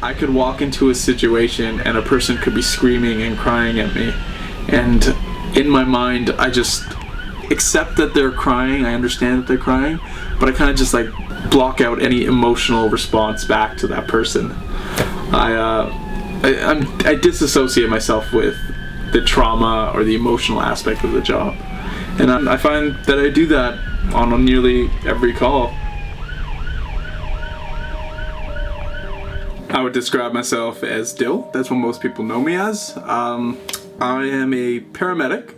I could walk into a situation and a person could be screaming and crying at me, and in my mind I just accept that they're crying, I understand that they're crying, but I kind of just like block out any emotional response back to that person. I disassociate myself with the trauma or the emotional aspect of the job, and I find that I do that on nearly every call. I would describe myself as Dill. That's what most people know me as. I am a paramedic.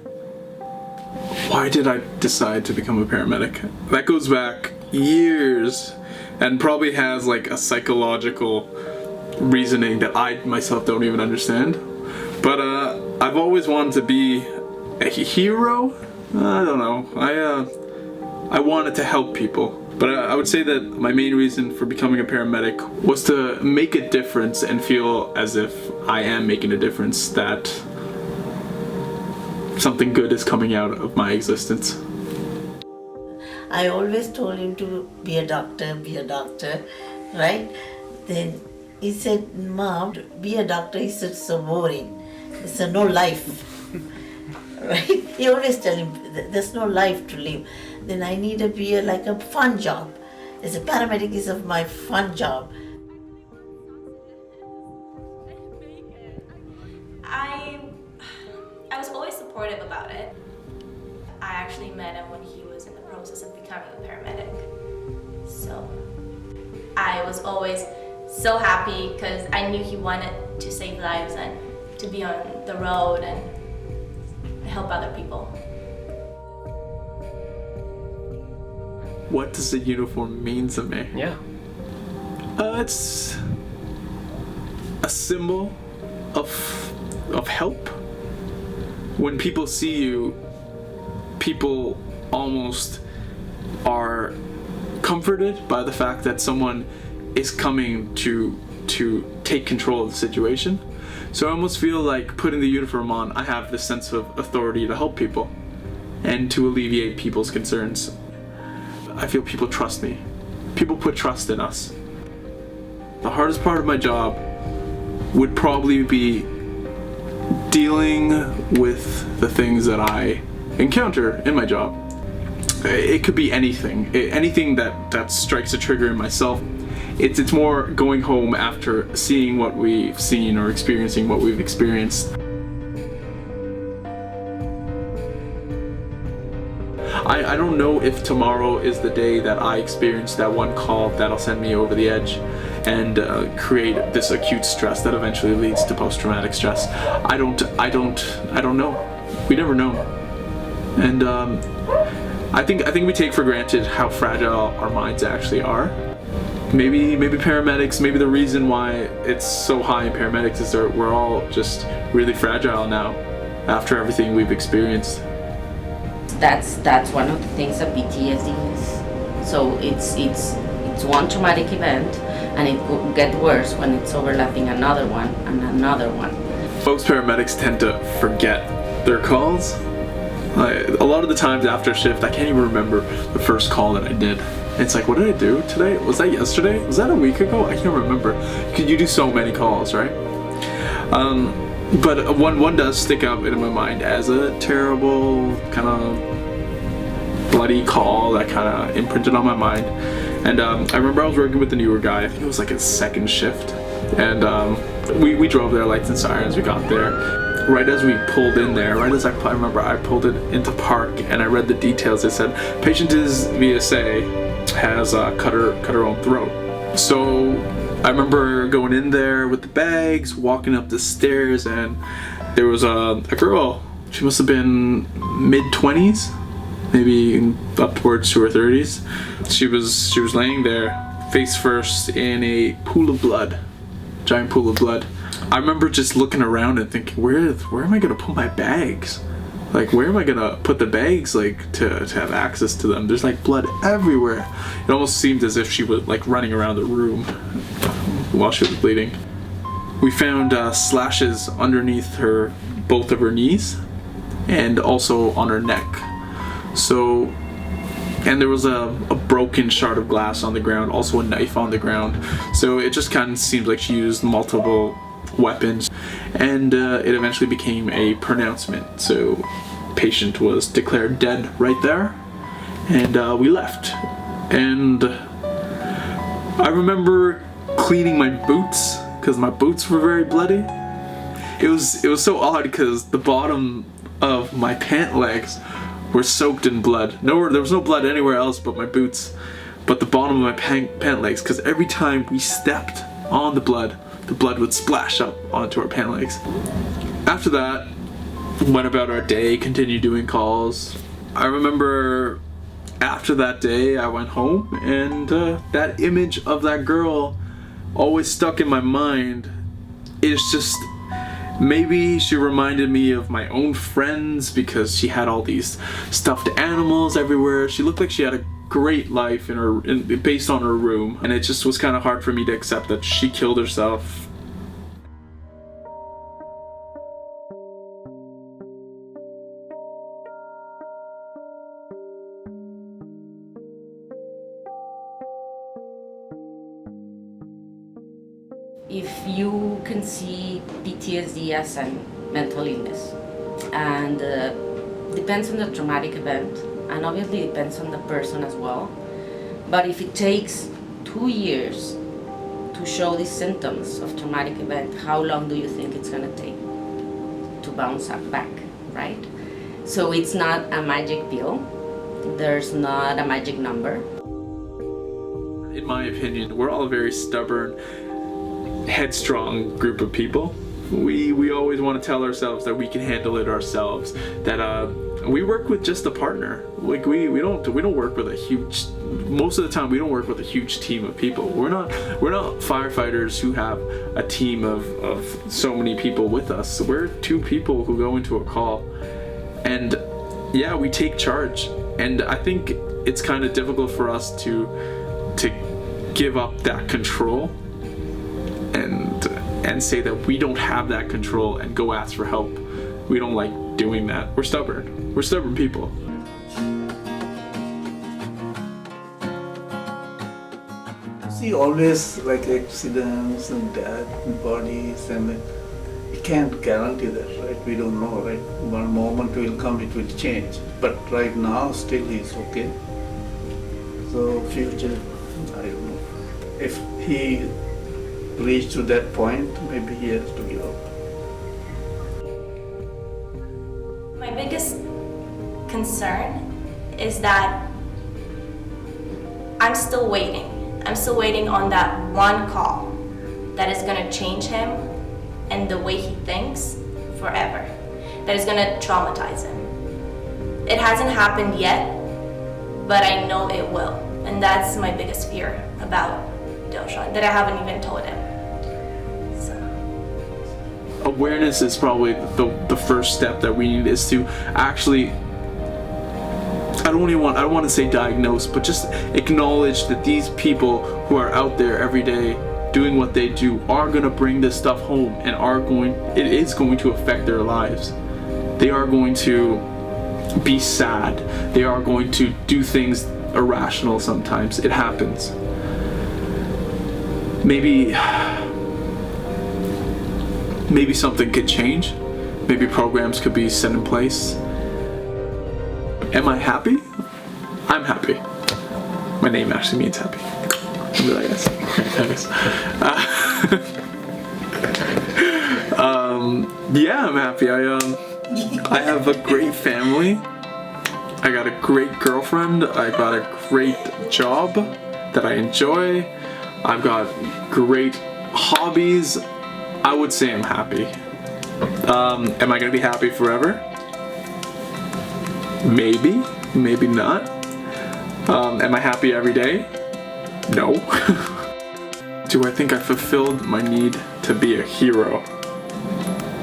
Why did I decide to become a paramedic? That goes back years and probably has like a psychological reasoning that I myself don't even understand. But I've always wanted to be a hero. I don't know. I wanted to help people. But I would say that my main reason for becoming a paramedic was to make a difference and feel as if I am making a difference, that something good is coming out of my existence. I always told him to be a doctor, right? Then he said, Mom, be a doctor, he said, so boring. It's a no life. Right? He always tell him, there's no life to live. Then I need to be like a fun job. As a paramedic is my fun job. I was always supportive about it. I actually met him when he was in the process of becoming a paramedic. So I was always so happy because I knew he wanted to save lives and to be on the road and help other people. What does the uniform mean to me? Yeah. It's a symbol of help. When people see you, people almost are comforted by the fact that someone is coming to take control of the situation. So I almost feel like putting the uniform on, I have this sense of authority to help people and to alleviate people's concerns. I feel people trust me. People put trust in us. The hardest part of my job would probably be dealing with the things that I encounter in my job. It could be anything that strikes a trigger in myself. It's more going home after seeing what we've seen or experiencing what we've experienced. I don't know if tomorrow is the day that I experience that one call that'll send me over the edge and create this acute stress that eventually leads to post-traumatic stress. I don't know. We never know. And I think we take for granted how fragile our minds actually are. Maybe paramedics, maybe the reason why it's so high in paramedics is that we're all just really fragile now after everything we've experienced. That's one of the things that PTSD is. So it's one traumatic event, and it could get worse when it's overlapping another one and another one. Most paramedics tend to forget their calls. A lot of the times after shift, I can't even remember the first call that I did. It's like, what did I do today? Was that yesterday? Was that a week ago? I can't remember. Because you do so many calls, right? But one does stick out in my mind as a terrible, kind of bloody call that kind of imprinted on my mind. And I remember I was working with the newer guy. I think it was like his second shift. And we drove there, lights and sirens. We got there. Right as we pulled in there, right as I remember I pulled it into park and I read the details. It said, patient is VSA, has cut her own throat. So I remember going in there with the bags, walking up the stairs, and there was a girl. She must have been mid-20s, maybe up towards to her 30s. She was laying there, face first, in a pool of blood, giant pool of blood. I remember just looking around and thinking, where am I gonna put my bags? Like, where am I gonna put the bags, like, to have access to them? There's like blood everywhere. It almost seemed as if she was like running around the room while she was bleeding. We found slashes underneath both of her knees and also on her neck. So, and there was a broken shard of glass on the ground, also a knife on the ground. So it just kind of seems like she used multiple weapons, and it eventually became a pronouncement. So patient was declared dead right there, and we left. And I remember cleaning my boots because my boots were very bloody. It was so odd because the bottom of my pant legs were soaked in blood. There was no blood anywhere else but my boots, but the bottom of my pant legs, because every time we stepped on the blood would splash up onto our pant legs. After that, went about our day, continued doing calls. I remember after that day I went home, and that image of that girl always stuck in my mind. It's just, maybe she reminded me of my own friends because she had all these stuffed animals everywhere. She looked like she had a great life based on her room, and it just was kind of hard for me to accept that she killed herself. If you can see PTSD as a mental illness, and depends on the traumatic event, and obviously depends on the person as well, but if it takes 2 years to show these symptoms of traumatic event, how long do you think it's going to take to bounce back, right? So it's not a magic pill. There's not a magic number. In my opinion, we're all very stubborn, headstrong group of people. We always want to tell ourselves that we can handle it ourselves, that we work with just a partner. Like we don't work with a huge, most of the time we don't work with a huge team of people. We're not firefighters who have a team of so many people with us. We're 2 people who go into a call, and yeah, we take charge. And I think it's kind of difficult for us to give up that control and say that we don't have that control and go ask for help. We don't like doing that. We're stubborn. We're stubborn people. See, always like accidents and death and bodies, and we can't guarantee that, right? We don't know, right? One moment will come, it will change. But right now, still he's okay. So future, I don't know. If he reached to that point, maybe he has to give up. My biggest concern is that I'm still waiting. I'm still waiting on that one call that is gonna change him and the way he thinks forever. That is gonna traumatize him. It hasn't happened yet, but I know it will. And that's my biggest fear about Doshan, that I haven't even told him. So. Awareness is probably the first step that we need, is to actually, I don't want to say diagnose, but just acknowledge that these people who are out there every day doing what they do are going to bring this stuff home, and it is going to affect their lives. They are going to be sad. They are going to do things irrational sometimes. It happens. Maybe something could change. Maybe programs could be set in place. Am I happy? I'm happy. My name actually means happy. I guess. Yeah, I'm happy. I have a great family. I got a great girlfriend. I got a great job that I enjoy. I've got great hobbies. I would say I'm happy. Am I gonna be happy forever? Maybe, maybe not. Am I happy every day? No. Do I think I fulfilled my need to be a hero?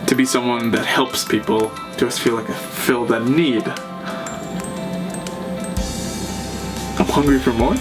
To be someone that helps people? Do I feel like I fulfilled that need? I'm hungry for more.